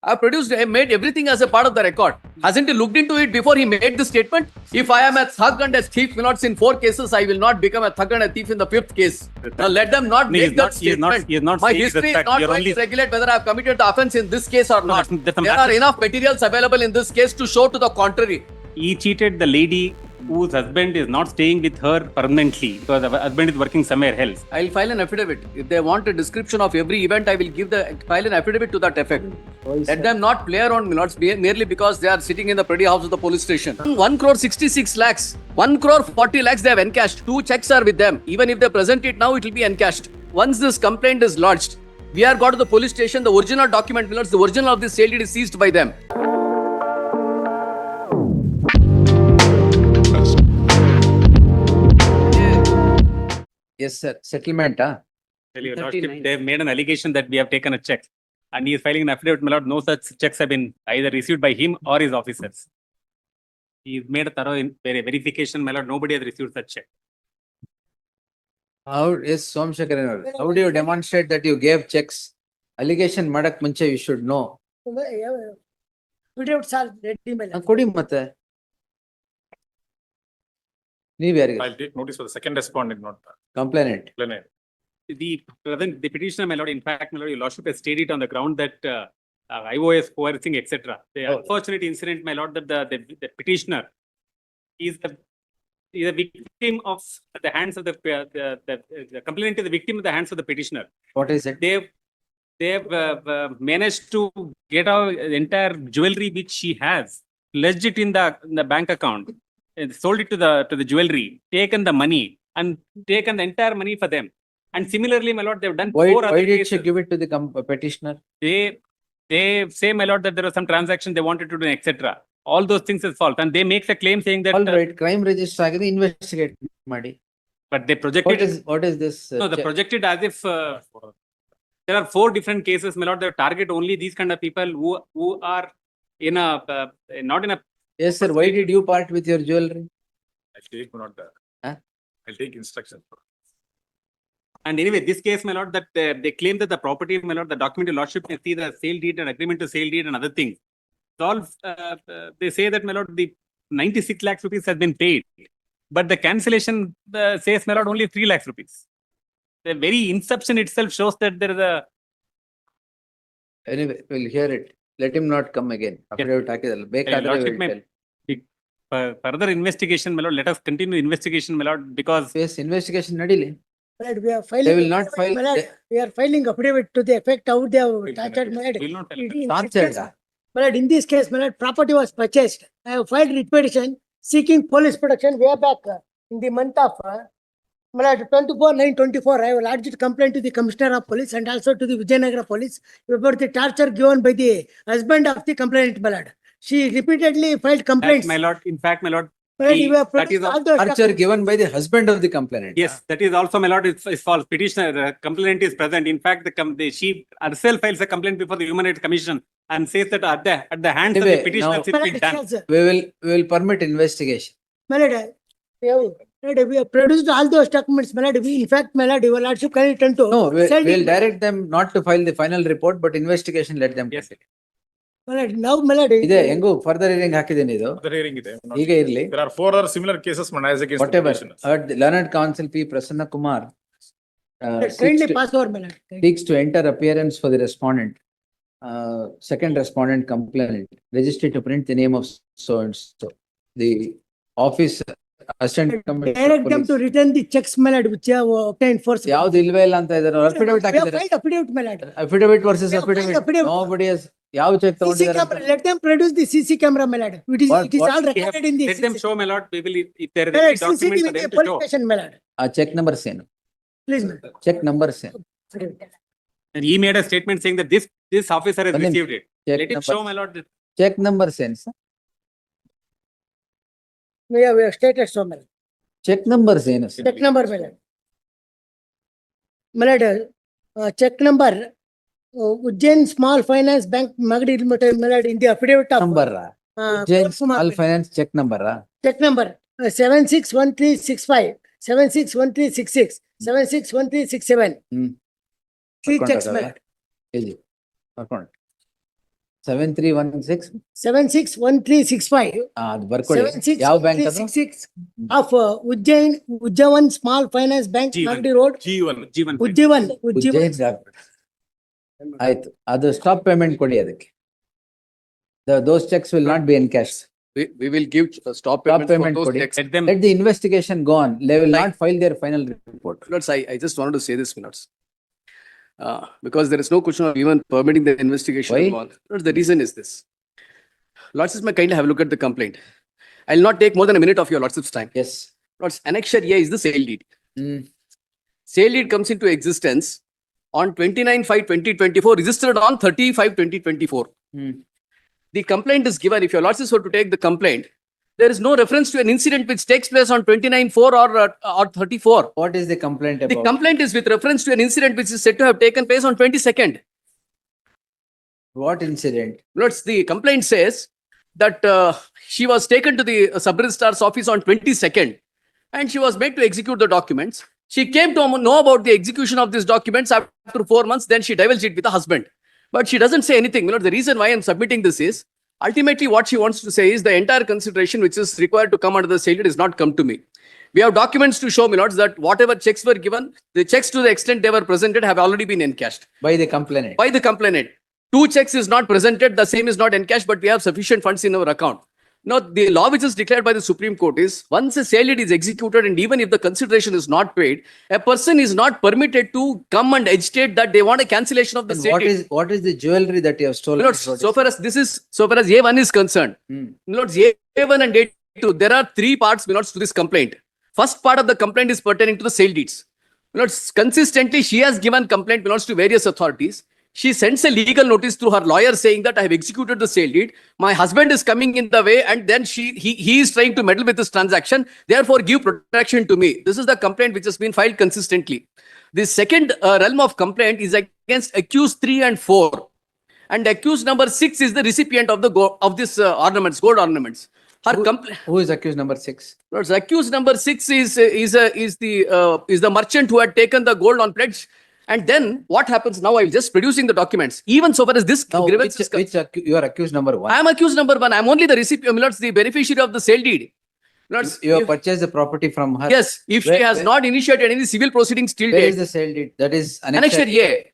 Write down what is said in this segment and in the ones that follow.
I produced, I made everything as a part of the record. Hasn't he looked into it before he made the statement? If I am a thug and a thief, not in 4 cases, I will not become a thug and a thief in the 5th case. Now let them not No, make that statement. He is not My saying history is that not you're going only to regulate whether I have committed the offence in this case or not. that's a There are enough materials available in this case to show to the contrary. he cheated the lady whose husband is not staying with her permanently because the husband is working somewhere else. I will file an affidavit. If they want a description of every event, I will file an affidavit to that effect. Let them not play around me, not merely because they are sitting in the pretty house of the police station. 1 crore 66 lakhs, 1 crore 40 lakhs they have encashed. 2 checks are with them. Even if they present it now, it will be encashed. Once this complaint is lodged, we are got to the police station. The original document, the original of this sale deed is seized by them. Yes, sir. Settlement, Tell your lordship, they have made an allegation that we have taken a check, and he is filing an affidavit. My lord, no such checks have been either received by him or his officers. He made a thorough verification. My lord, nobody has received such check. How is Somshakaran? How do you demonstrate that you gave checks? Allegation madak munche you should know. Kodi matte. I'll take notice for the second respondent, not the Complainant. complainant. The petitioner, my lord, in fact, my lord, your lordship has stated on the ground that IOS coercing, etc. The unfortunate incident, my lord, that the petitioner is a victim of the hands of the complainant is the victim of the hands of the petitioner. What is it? They have managed to get out the entire jewelry which she has, pledged it in the bank account, and sold it to the jewelry, taken the money, and taken the entire money for them. And similarly, my lord, they've done Why 4 other did cases. she give it to the petitioner? They say, my lord, that there was some transaction they wanted to do, etc. All those things is false, and they make the claim saying that. All right, crime register agadi investigate madi. But they projected. What is this? No, they projected as if there are 4 different cases, my lord. They target only these kind of people who are in a not in a. Yes, sir. Why did you part with your jewelry? I'll take not the. Huh? I'll take instruction. And anyway, this case, my lord, that they claim that the property, my lord, the document of lordship can see the sale deed and agreement to sale deed and other things. It's all they say that, my lord, the 96 lakhs rupees has been paid, but the cancellation says, my lord, only 3 lakhs rupees. The very inception itself shows that there is a. Anyway, we'll hear it. Let him not come again. Lordship, further investigation, my lord. Let us continue investigation, my lord, because yes, investigation nadili. Right, we are filing. They will not file. We are filing affidavit to the effect how they have tortured my will not lord. In this case, my lord, property was purchased. I have filed writ petition seeking police protection way back in the month of my lord, 24/9/24. I have lodged complaint to the Commissioner of Police and also to the Vijayanagara Police about the torture given by the husband of the complainant, my lord. She repeatedly filed complaints. my lord, in fact, my lord. That is all torture given by the husband of the complainant. Yes, that is also, my lord, is false. Petitioner, the complainant is present. In fact, she herself files a complaint before the Human Rights Commission and says that at the hands of the petitioner, it's been done. We will permit investigation. My lord, we have produced all those documents, my lord. In fact, my lord, your lordship can return to. No, we'll direct them not to file the final report, but investigation let them. Yes. My lord, now, my lord. ಇದೆ ಹೆಂಗು further hearing ಹಾಕಿದ್ದೀನಿ ಇದು. Further hearing ಇದೆ. ಈಗ ಇರ್ಲಿ. There are 4 other similar cases managed against whatever. the petitioners. The learned counsel P. Prasanna Kumar Kindly pass over, my lord. seeks to enter appearance for the respondent. Second respondent complainant registered to print the name of so and so. The office assistant commissioner Direct them to return the checks, my lord, which have obtained force. ಯಾವ್ದು ಇಲ್ವೇ ಇಲ್ಲ ಅಂತ ಇದ್ದಾರೆ. affidavit We have ಹಾಕಿದ್ದಾರೆ. filed affidavit, my lord. affidavit versus We have filed affidavit. affidavit. Nobody has ಯಾವ check CC ತಗೊಂಡಿದ್ದಾರೆ camera, let them produce the CC camera, my lord. It is What- all recorded in the Let them show, my lord. We will, if there is My any lord, document CCTV for in the them to police show. station, my lord. ಆ check numbers ಏನು? Please, my lord. Check numbers ಏನು? And he made a statement saying that this officer has One minute. received it. Let him show, my lord. Check numbers ಏನು sir? We have stated so, my lord. Check numbers ಏನು sir? Check number, my lord. My lord, check number, Ujjain Small Finance Bank, Magadi Limited, my lord, in the affidavit of. Number James Kumar, all finance check number check number 761365, 761366, 761367. 3 checks, my lord. Account 7316. 761365. ಅದು ಬರ್ಕೊಳ್ಳಿ. 76 ಯಾವ bank ಅದು? 366 of Ujjavan Small Finance Bank, G1. Nagdi Road, G1. Ujjavan. ಉಜ್ಜಯಿನ್ ಆಯ್ತು, ಅದು stop payment ಕೊಡಿ ಅದಕ್ಕೆ. Those checks will not be encashed. We will give stop payment for payment those kodi. checks. Let them. Let the investigation go on. They will not file their final report. Milords, I just wanted to say this, Milords. Because there is no question of even permitting the investigation. Why? to go on. Milords, the reason is this. Lordship, may kindly have a look at the complaint. I'll not take more than a minute of your Lordship's time. Yes. Lords, Annexure A is the sale deed. Sale deed comes into existence on 29/5/2024, registered on 30/5/2024. The complaint is given. If your Lordships were to take the complaint, there is no reference to an incident which takes place on 29/4 or 34. What is the complaint The about? complaint is with reference to an incident which is said to have taken place on 22nd. What incident? Notice the complaint says that she was taken to the sub-registrar's office on 22nd and she was made to execute the documents. She came to know about the execution of these documents after 4 months. Then she divulged it with the husband. But she doesn't say anything. The reason why I'm submitting this is, ultimately what she wants to say is the entire consideration which is required to come under the sale deed is not come to me. We have documents to show, Milords, that whatever checks were given, the checks to the extent they were presented have already been encashed By the complainant. by the complainant. 2 checks is not presented, the same is not encashed, but we have sufficient funds in our account. Now, the law which is declared by the Supreme Court is, once a sale deed is executed and even if the consideration is not paid, a person is not permitted to come and agitate that they want a cancellation of the And sale deed. what is the jewelry that you have stolen? Milords, so far as A1 is concerned, Milords, A1 and A2, there are 3 parts, Milords, to this complaint. First part of the complaint is pertaining to the sale deeds. Milords, consistently, she has given complaint, Milords, to various authorities. She sends a legal notice through her lawyer saying that I have executed the sale deed. My husband is coming in the way and then he is trying to meddle with this transaction. Therefore, give protection to me. This is the complaint which has been filed consistently. The second realm of complaint is against accused 3 and 4. And accused number 6 is the recipient of the this ornaments, gold ornaments. Her complaint. Who is accused number 6? Lords, accused number 6 is the merchant who had taken the gold on pledge. And then what happens now? I'm just producing the documents. Even so far as this Now, grievance is you are accused number 1. I am accused number 1. I'm only the recipient, Lords, the beneficiary of the sale deed. Lords, You have purchased the property from her. yes, if she Where- has not initiated any civil proceedings till Where is date, the sale deed? That is Annexure A.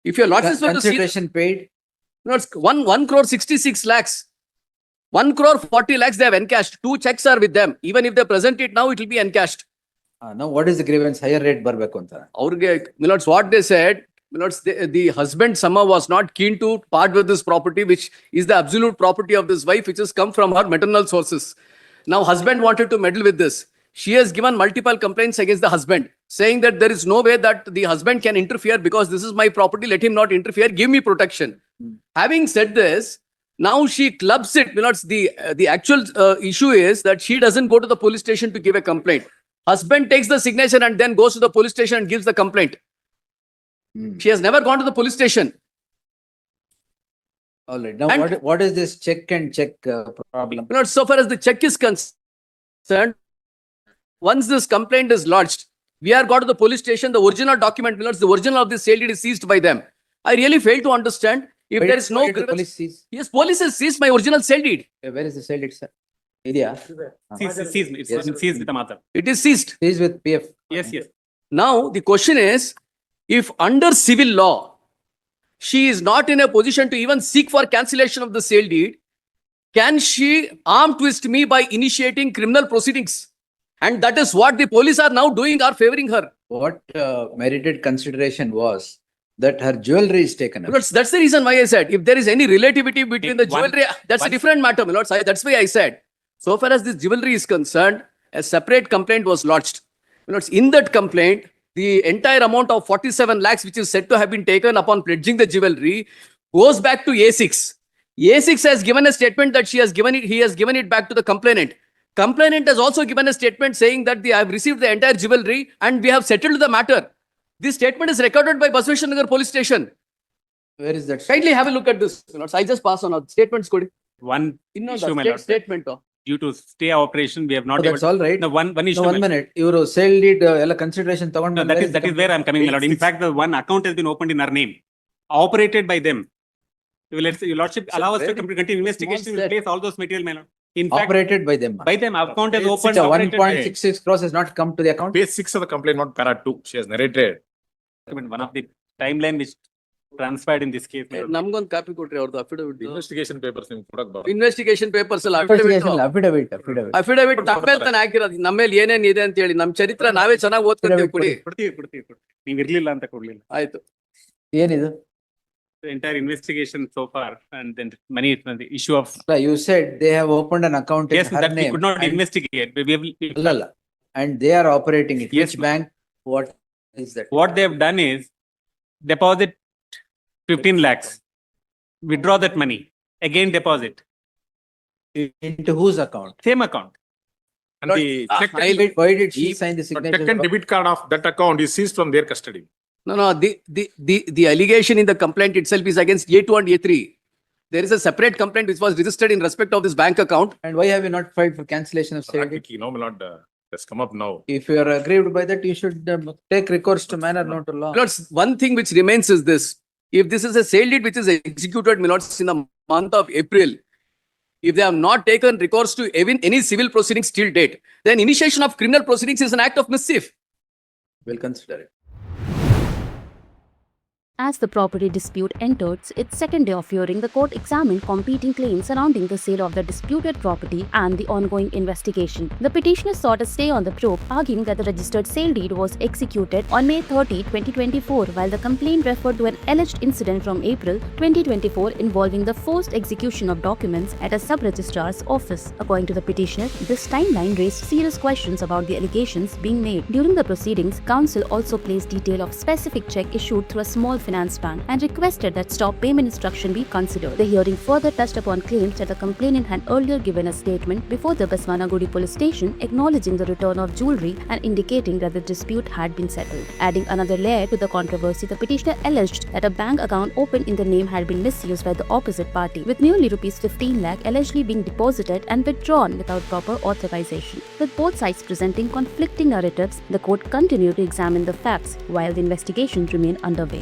If your Lordships were to see, consideration paid. Lords, 1 crore 66 lakhs, 1 crore 40 lakhs they have encashed. 2 checks are with them. Even if they present it now, it will be encashed. Now what is the grievance? Higher rate barbeku anta. Milords, what they said, Milords, the husband somehow was not keen to part with this property, which is the absolute property of this wife, which has come from her maternal sources. Now, husband wanted to meddle with this. She has given multiple complaints against the husband, saying that there is no way that the husband can interfere because this is my property. Let him not interfere. Give me protection. Having said this, now she clubs it. Milords, the actual issue is that she doesn't go to the police station to give a complaint. Husband takes the signature and then goes to the police station and gives the complaint. She has never gone to the police station. All right. Now And- what is this check and check problem? Milords, so far as the check is concerned, once this complaint is lodged, we are got to the police station. The original document, Milords, the original of the sale deed is seized by them. I really fail to understand if there is no. Why did the police seize? Yes, police has seized my original sale deed. Where is the sale deed, sir? Idea. Seized. It's seized with the mother. It is seized. Seized with PF. Yes. Now, the question is, if under civil law, she is not in a position to even seek for cancellation of the sale deed, can she arm twist me by initiating criminal proceedings? And that is what the police are now doing, are favoring her. What merited consideration was that her jewelry is taken up. That's the reason why I said, if there is any relativity between the One- jewelry, that's a one- different matter, my lords. That's why I said, so far as this jewelry is concerned, a separate complaint was lodged. My lords, in that complaint, the entire amount of 47 lakhs, which is said to have been taken upon pledging the jewelry, goes back to A6. A6 has given a statement that he has given it back to the complainant. Complainant has also given a statement saying that I have received the entire jewelry and we have settled the matter. This statement is recorded by Basaveshwar Nagar police station. Where is that? Kindly have a look at this. My lords, I just pass on statements. One issue, my lord. Statement. Due to stay operation, we have not Oh, that's all right. No, one issue. No, 1 minute. Iವರು sale deed ಎಲ್ಲ consideration ತಗೊಂಡು No, that is where I'm coming, my lord. In fact, the one account has been opened in her name, operated by them. Your lordship allow us to continue investigation, we will set. place all those material, my lord. In fact, Operated by them. by them, account is Page opened. six, One operated point by- six six crores has not come to the account. Page 6 of the complaint, not para 2, she has narrated. One of the timeline which transpired in this case, my lord. ನಮ್ಗೊಂದು copy ಕೊಟ್ರಿ ಅವ್ರದ್ದು affidavit Investigation papers ನಿಮ್ಗೆ ಕೊಡಕ್ ಬರಲ್ಲ. Investigation papers ಎಲ್ಲ Investigation, affidavit affidavit. Affidavit ನಮ್ಮೇಲೆ ತಾನೇ ಹಾಕಿರೋದು ನಮ್ಮೇಲೆ ಏನೇನ್ ಇದೆ ಅಂತ ಹೇಳಿ ನಮ್ ಚರಿತ್ರ ನಾವೇ ಚೆನ್ನಾಗಿ ಓದ್ಕೊಂತೀವಿ ಕೊಡಿ ಕೊಡ್ತೀವಿ. ನೀವ್ ಇರ್ಲಿಲ್ಲ ಅಂತ ಕೊಡ್ಲಿಲ್ಲ. ಆಯ್ತು ಏನಿದು? The entire investigation so far and then many, the issue of, You said they have opened an account in yes, her that we name. could not and- investigate. Allala. And they are operating it. Yes, Which bank? What is that? What they have done is deposit 15 lakhs, withdraw that money, again deposit, Into whose account? same account. And the check, Why did she sign the check signature? and debit card of that account is seized from their custody. No, the allegation in the complaint itself is against A2 and A3. There is a separate complaint which was registered in respect of this bank account. And why have you not filed for cancellation of sale deed? Practically, no, my lord, has come up now. If you are aggrieved by that, you should take recourse to manner, not to law. Lords, one thing which remains is this. If this is a sale deed which is executed, my lords, in the month of April, if they have not taken recourse to even any civil proceedings till date, then initiation of criminal proceedings is an act of mischief. We'll consider it. As the property dispute entered its second day of hearing, the court examined competing claims surrounding the sale of the disputed property and the ongoing investigation. The petitioner sought a stay on the probe, arguing that the registered sale deed was executed on May 30, 2024, while the complaint referred to an alleged incident from April 2024 involving the forced execution of documents at a sub-registrar's office. According to the petitioner, this timeline raised serious questions about the allegations being made. During the proceedings, counsel also placed detail of specific check issued through a small finance bank and requested that stop payment instruction be considered. The hearing further touched upon claims that the complainant had earlier given a statement before the Baswanagudi police station acknowledging the return of jewelry and indicating that the dispute had been settled. Adding another layer to the controversy, the petitioner alleged that a bank account opened in the name had been misused by the opposite party, with nearly rupees 15 lakh allegedly being deposited and withdrawn without proper authorization. With both sides presenting conflicting narratives, the court continued to examine the facts while the investigation remained underway.